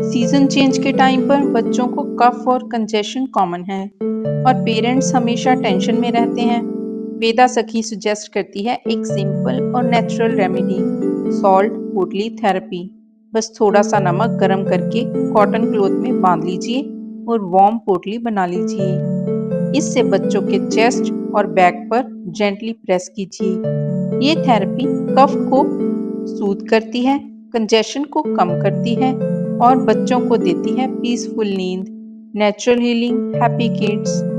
Season change के time पर बच्चों को कफ और कंजेशन कॉमन है और पेरेंट्स हमेशा टेंशन में रहते हैं। वेदा सखी सुजेस्ट करती है एक सिंपल और नेचुरल रेमेडी, सॉल्ट पोटली थेरेपी। बस थोड़ा सा नमक गर्म करके कॉटन क्लॉथ में बांध लीजिए और वार्म पोटली बना लीजिए। इससे बच्चों के चेस्ट और बैक पर जेंटली प्रेस कीजिए। ये थेरेपी कफ को सूद करती है, कंजेशन को कम करती है और बच्चों को देती है पीसफुल नींद। Natural healing, happy kids.